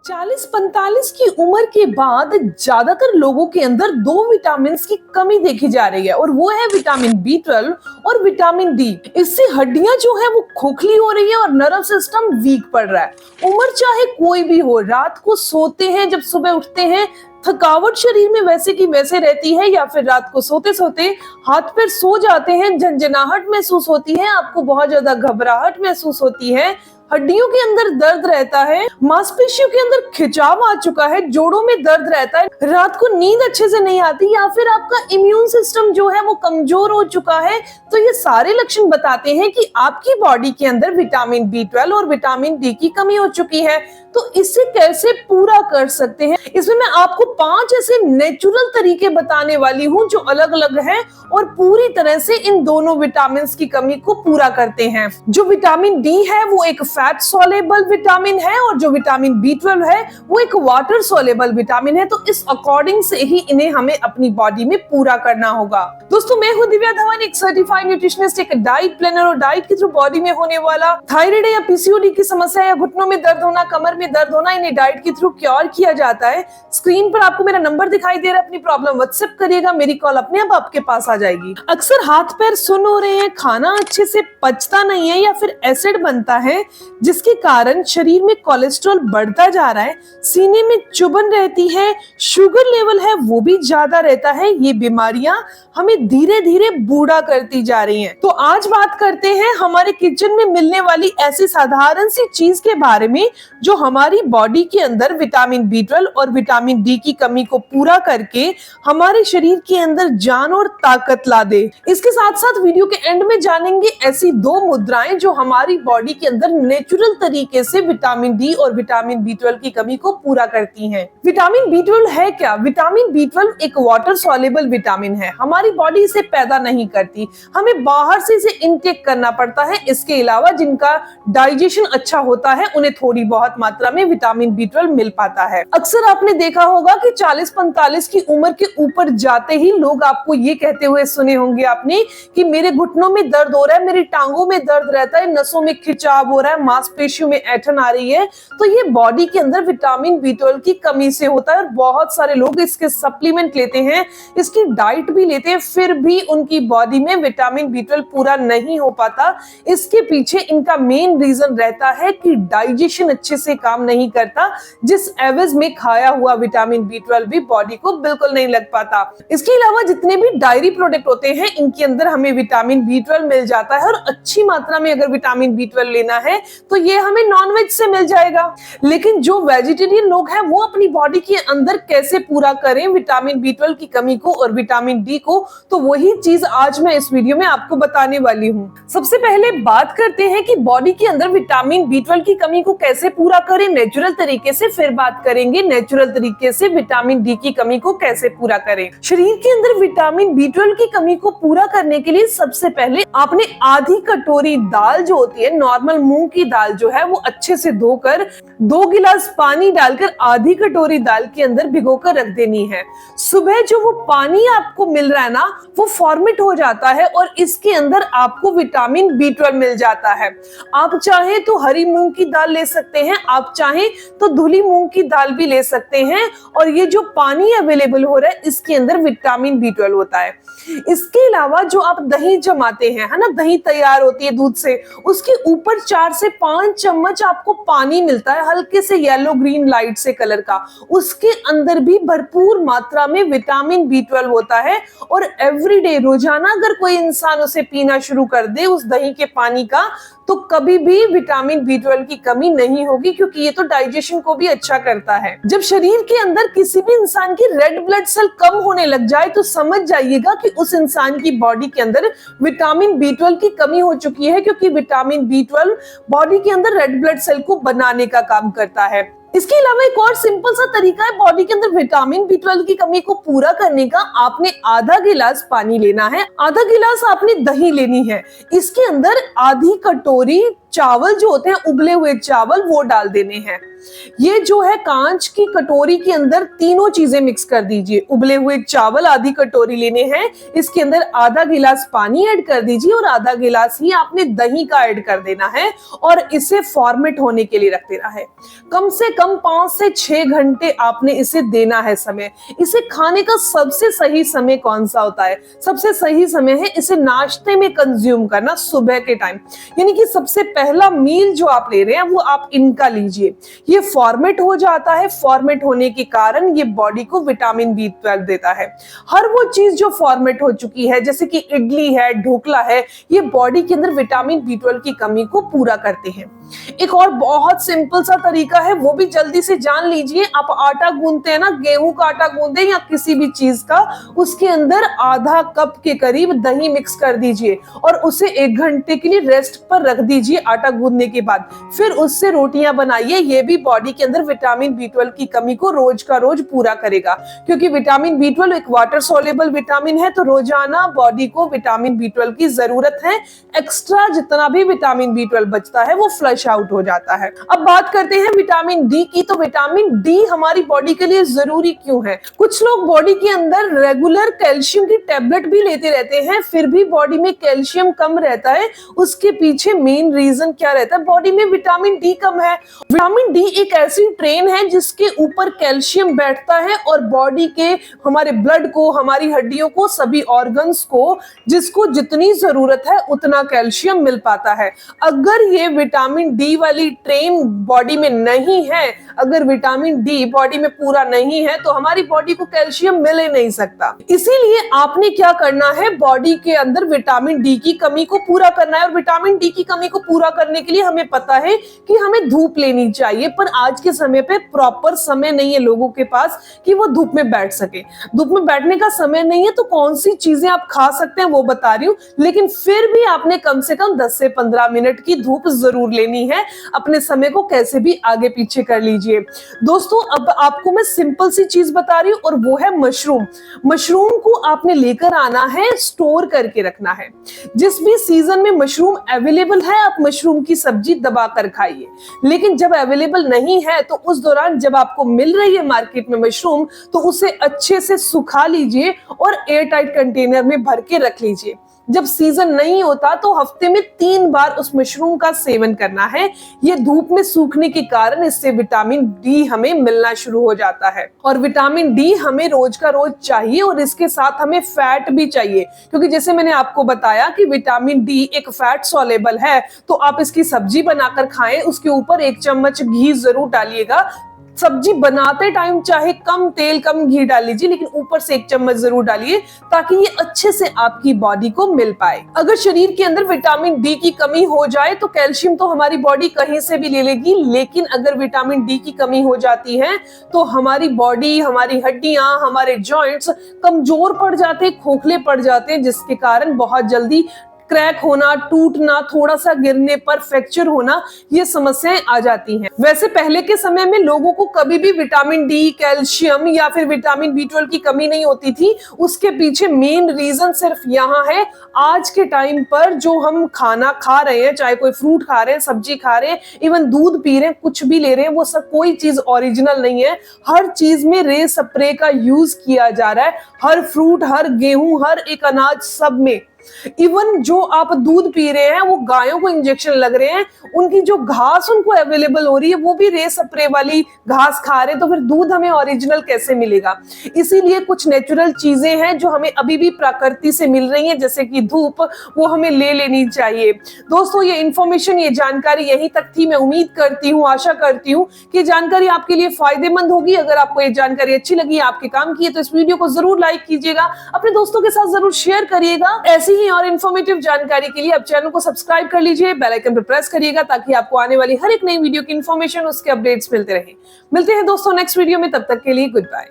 40-45 की उम्र के बाद ज्यादातर लोगों के अंदर दो विटामिन की कमी देखी जा रही है और वो है विटामिन B12 और विटामिन डी। इससे हड्डियां जो है वो खोखली हो रही है और नर्व सिस्टम वीक पड़ रहा है। उम्र चाहे कोई भी हो, रात को सोते हैं, जब सुबह उठते हैं थकावट शरीर में वैसे की वैसे रहती है, या फिर रात को सोते सोते हाथ पैर सो जाते हैं, झंझनाहट महसूस होती है, आपको बहुत ज्यादा घबराहट महसूस होती है, हड्डियों के अंदर दर्द रहता है, मांसपेशियों के अंदर खिंचाव आ चुका है, जोड़ों में दर्द रहता है, रात को नींद अच्छे से नहीं आती, या फिर आपका इम्यून सिस्टम जो है वो कमजोर हो चुका है, तो ये सारे लक्षण बताते हैं कि आपकी बॉडी के अंदर विटामिन B12 और विटामिन डी की कमी हो चुकी है। तो इसे कैसे पूरा कर सकते हैं, इसमें मैं आपको 5 ऐसे नेचुरल तरीके बताने वाली हूँ जो अलग अलग हैं और पूरी तरह से इन दोनों विटामिन की कमी को पूरा करते हैं। जो विटामिन डी है वो एक फैट सोलेबल विटामिन है और जो विटामिन B12 है वो एक वाटर सोलेबल विटामिन है। तो इस अकॉर्डिंग से ही इन्हें हमें अपनी बॉडी में पूरा करना होगा। दोस्तों, मैं हूं दिव्या धवन, एक सर्टिफाइड न्यूट्रिशनिस्ट, एक डाइट प्लानर, और डाइट के थ्रू बॉडी में होने वाला थायराइड या पीसीओडी की समस्या या घुटनों में दर्द होना, कमर में दर्द होना, इन्हें डाइट के थ्रू क्योर किया जाता है। स्क्रीन पर आपको मेरा नंबर दिखाई दे रहा है, अपनी प्रॉब्लम व्हाट्सएप करिएगा, मेरी कॉल अपने आप आपके पास आ जाएगी। अक्सर हाथ पैर सुन्न हो रहे हैं, खाना अच्छे से पचता नहीं है या फिर एसिड बनता है जिसके कारण शरीर में कोलेस्ट्रॉल बढ़ता जा रहा है, सीने में चुभन रहती है, शुगर लेवल है वो भी ज्यादा रहता है। ये बीमारियां हमें धीरे धीरे बूढ़ा करती जा रही हैं। तो आज बात करते हैं हमारे किचन में मिलने वाली ऐसी साधारण सी चीज के बारे में जो हमारी बॉडी के अंदर विटामिन B12 और विटामिन डी की कमी को पूरा करके हमारे शरीर के अंदर जान और ताकत ला दे। इसके साथ साथ वीडियो के एंड में जानेंगे ऐसी 2 मुद्राएं जो हमारी बॉडी के अंदर नेचुरल तरीके से विटामिन डी और विटामिन B12 की कमी को पूरा करती हैं। विटामिन B12 है क्या? विटामिन B12 एक वाटर सॉल्युबल विटामिन है, हमारी बॉडी इसे पैदा नहीं करती, हमें बाहर से इसे इनटेक करना पड़ता है। इसके अलावा जिनका डाइजेशन अच्छा होता है उन्हें थोड़ी बहुत मात्रा में विटामिन B12 मिल पाता है। अक्सर आपने देखा होगा कि 40-45 की उम्र के ऊपर जाते ही लोग आपको ये कहते हुए सुने होंगे आपने कि मेरे घुटनों में दर्द हो रहा है, मेरी टांगों में दर्द रहता है, नसों में खिंचाव हो रहा है, मांसपेशियों में ऐंठन आ रही है। तो ये बॉडी के अंदर विटामिन B12 की कमी से होता है और बहुत सारे लोग इसके सप्लीमेंट लेते हैं, इसकी डाइट भी लेते हैं, फिर भी उनकी बॉडी में विटामिन B12 पूरा नहीं हो पाता। इसके पीछे इनका मेन रीजन रहता है कि डाइजेशन अच्छे से काम नहीं करता, जिस एवज में खाया हुआ विटामिन B12 भी बॉडी को बिल्कुल नहीं लग पाता। इसके अलावा जितने भी डायरी प्रोडक्ट होते हैं इनके अंदर हमें विटामिन B12 मिल जाता है और अच्छी मात्रा में अगर विटामिन B12 लेना है तो ये हमें नॉनवेज से मिल जाएगा। लेकिन जो वेजिटेरियन लोग हैं वो अपनी बॉडी के अंदर कैसे पूरा करें विटामिन B12 की कमी को और विटामिन डी को, तो वही चीज आज मैं इस वीडियो में आपको बताने वाली हूँ। सबसे पहले बात करते हैं कि बॉडी के अंदर विटामिन B12 की कमी को कैसे पूरा करें नेचुरल तरीके से, फिर बात करेंगे नेचुरल तरीके से विटामिन डी की कमी को कैसे पूरा करें। शरीर के अंदर विटामिन B12 की कमी को पूरा करने के लिए सबसे पहले आपने आधी कटोरी दाल जो होती है, नॉर्मल मूंग की दाल जो है, वो अच्छे से धोकर 2 गिलास पानी डालकर आधी कटोरी दाल के अंदर भिगोकर रख देनी है। सुबह जो वो पानी आपको मिल रहा है ना, वो फॉर्मेट हो जाता है और इसके अंदर आपको विटामिन B12 मिल जाता है। आप चाहे तो हरी मूंग की दाल ले सकते हैं, आप चाहें तो धुली मूंग की दाल भी ले सकते हैं, और ये जो पानी अवेलेबल हो रहा है इसके अंदर विटामिन B12 होता है। इसके अलावा जो आप दही जमाते हैं, है ना, दही तैयार होती है दूध से, उसके ऊपर 4 से 5 चम्मच आपको पानी मिलता है हल्के से येलो ग्रीन लाइट से कलर का, उसके अंदर भी भरपूर मात्रा में विटामिन B12 होता है। और एवरीडे रोजाना अगर कोई इंसान उसे पीना शुरू कर दे उस दही के पानी का, तो कभी भी विटामिन B12 की कमी नहीं होगी, क्योंकि ये तो डाइजेशन को भी अच्छा करता है। जब शरीर के अंदर किसी भी इंसान की रेड ब्लड सेल कम होने लग जाए तो समझ जाइएगा कि उस इंसान की बॉडी के अंदर विटामिन B12 की कमी हो चुकी है, क्योंकि विटामिन B12 बॉडी के अंदर रेड ब्लड सेल को बनाने का काम करता है। इसके अलावा एक और सिंपल सा तरीका है बॉडी के अंदर विटामिन B12 की कमी को पूरा करने का। आपने आधा गिलास पानी लेना है, आधा गिलास आपने दही लेनी है, इसके अंदर आधी कटोरी चावल जो होते हैं उबले हुए चावल वो डाल देने हैं। ये जो है कांच की कटोरी के अंदर तीनों चीजें मिक्स कर दीजिए। उबले हुए चावल आधी कटोरी लेने हैं, इसके अंदर आधा गिलास पानी ऐड कर दीजिए और आधा गिलास ही आपने दही का ऐड कर देना है और इसे फॉर्मेट होने के लिए रख देना है। कम से कम 5 से 6 घंटे आपने इसे देना है समय। इसे खाने का सबसे सही समय कौन सा होता है? सबसे सही समय है इसे नाश्ते में कंज्यूम करना, सुबह के टाइम। यानी कि सबसे पहला मील जो आप ले रहे हैं वो आप इनका लीजिए। ये फॉर्मेट हो जाता है, फॉर्मेट होने के कारण ये बॉडी को विटामिन B12 देता है। हर वो चीज जो फॉर्मेट हो चुकी है जैसे कि इडली है, ढोकला है, ये बॉडी के अंदर विटामिन B12 की कमी को पूरा करते हैं। एक और बहुत सिंपल सा तरीका है, वो भी जल्दी से जान लीजिए। आप आटा गूंदते हैं ना, गेहूं का आटा गूंदे या किसी भी चीज का, उसके अंदर आधा कप के करीब दही मिक्स कर दीजिए और उसे 1 घंटे के लिए रेस्ट पर रख दीजिए आटा गूंदने के बाद। फिर उससे रोटियां बनाइए। ये भी बॉडी के अंदर विटामिन B12 की कमी को रोज का रोज पूरा करेगा, क्योंकि विटामिन B12 एक वाटर सोल्युबल विटामिन है, तो रोजाना बॉडी को विटामिन B12 की जरूरत है। एक्स्ट्रा जितना भी विटामिन B12 बचता है वो फ्लश आउट हो जाता है। अब बात करते हैं विटामिन डी की। तो विटामिन डी हमारी बॉडी के लिए जरूरी क्यों है? कुछ लोग बॉडी के अंदर रेगुलर कैल्शियम की टेबलेट भी लेते रहते हैं, फिर भी बॉडी में कैल्शियम कम रहता है। उसके पीछे मेन रीजन क्या रहता है? बॉडी में विटामिन डी कम है। विटामिन डी एक ऐसी ट्रेन है जिसके ऊपर कैल्शियम बैठता है और बॉडी के हमारे ब्लड को, हमारी हड्डियों को, सभी ऑर्गन्स को जिसको जितनी जरूरत है उतना कैल्शियम मिल पाता है। अगर ये विटामिन डी वाली ट्रेन बॉडी में नहीं है, अगर विटामिन डी बॉडी में पूरा नहीं है, तो हमारी बॉडी को कैल्शियम मिल ही नहीं सकता। इसीलिए आपने क्या करना है, बॉडी के अंदर विटामिन डी की कमी को पूरा करना है। और विटामिन डी की कमी को पूरा करने के लिए हमें पता है कि हमें धूप लेनी चाहिए, पर आज के समय पे प्रॉपर समय नहीं है लोगों के पास कि वो धूप में बैठ सके। धूप में बैठने का समय नहीं है, तो कौन सी चीजें आप खा सकते हैं वो बता रही हूँ, लेकिन फिर भी आपने कम से कम 10 से 15 मिनट की धूप जरूर लेनी है। अपने समय को कैसे भी आगे पीछे कर लीजिए। दोस्तों, अब आपको मैं सिंपल सी चीज बता रही हूँ और वो है मशरूम। मशरूम को आपने लेकर आना है, स्टोर करके रखना है। जिस भी सीजन में मशरूम अवेलेबल है आप मशरूम की सब्जी दबा कर खाइए, लेकिन जब अवेलेबल नहीं है तो उस दौरान जब आपको मिल रही है मार्केट में मशरूम, तो उसे अच्छे से सुखा लीजिए और एयर टाइट कंटेनर में भर के रख लीजिए। जब सीजन नहीं होता तो हफ्ते में 3 बार उस मशरूम का सेवन करना है। ये धूप में सूखने के कारण इससे विटामिन डी हमें मिलना शुरू हो जाता है। और विटामिन डी हमें रोज का रोज चाहिए और इसके साथ हमें फैट भी चाहिए, क्योंकि जैसे मैंने आपको बताया कि विटामिन डी एक फैट सॉल्युबल है। तो आप इसकी सब्जी बनाकर खाएं, उसके ऊपर 1 चम्मच घी जरूर डालिएगा। सब्जी बनाते टाइम चाहे कम तेल कम घी डाल लीजिए, लेकिन ऊपर से 1 चम्मच जरूर डालिए ताकि ये अच्छे से आपकी बॉडी को मिल पाए। अगर शरीर के अंदर विटामिन डी की कमी हो जाए तो कैल्शियम तो हमारी बॉडी कहीं से भी ले लेगी, लेकिन अगर विटामिन डी की कमी हो जाती है तो हमारी बॉडी, हमारी हड्डियां, हमारे जॉइंट्स कमजोर पड़ जाते, खोखले पड़ जाते, जिसके कारण बहुत जल्दी क्रैक होना, टूटना, थोड़ा सा गिरने पर फ्रैक्चर होना, ये समस्याएं आ जाती हैं। वैसे पहले के समय में लोगों को कभी भी विटामिन डी, कैल्शियम या फिर विटामिन B12 की कमी नहीं होती थी। उसके पीछे मेन रीजन सिर्फ यहाँ है, आज के टाइम पर जो हम खाना खा रहे हैं, चाहे कोई फ्रूट खा रहे हैं, सब्जी खा रहे हैं, इवन दूध पी रहे हैं, कुछ भी ले रहे हैं, वो सब कोई चीज ओरिजिनल नहीं है। हर चीज में रे स्प्रे का यूज किया जा रहा है। हर फ्रूट, हर गेहूं, हर एक अनाज, सब में। इवन जो आप दूध पी रहे हैं वो गायों को इंजेक्शन लग रहे हैं, उनकी जो घास उनको अवेलेबल हो रही है वो भी रे स्प्रे वाली घास खा रहे हैं, तो फिर दूध हमें ओरिजिनल कैसे मिलेगा? इसीलिए कुछ नेचुरल चीजें हैं जो हमें अभी भी प्रकृति से मिल रही हैं, जैसे कि धूप, वो हमें ले लेनी चाहिए। दोस्तों, ये इन्फॉर्मेशन, ये जानकारी यहीं तक थी। मैं उम्मीद करती हूँ, आशा करती हूँ कि जानकारी आपके लिए फायदेमंद होगी। अगर आपको ये जानकारी अच्छी लगी, आपके काम की है, तो इस वीडियो को जरूर लाइक कीजिएगा, अपने दोस्तों के साथ जरूर शेयर करिएगा। ऐसी ही और इन्फॉर्मेटिव जानकारी के लिए आप चैनल को सब्सक्राइब कर लीजिए, बेल आइकन पर प्रेस करिएगा ताकि आपको आने वाली हर एक नई वीडियो की इन्फॉर्मेशन, उसके अपडेट्स मिलते रहे। मिलते हैं दोस्तों नेक्स्ट वीडियो में, तब तक के लिए गुड बाय।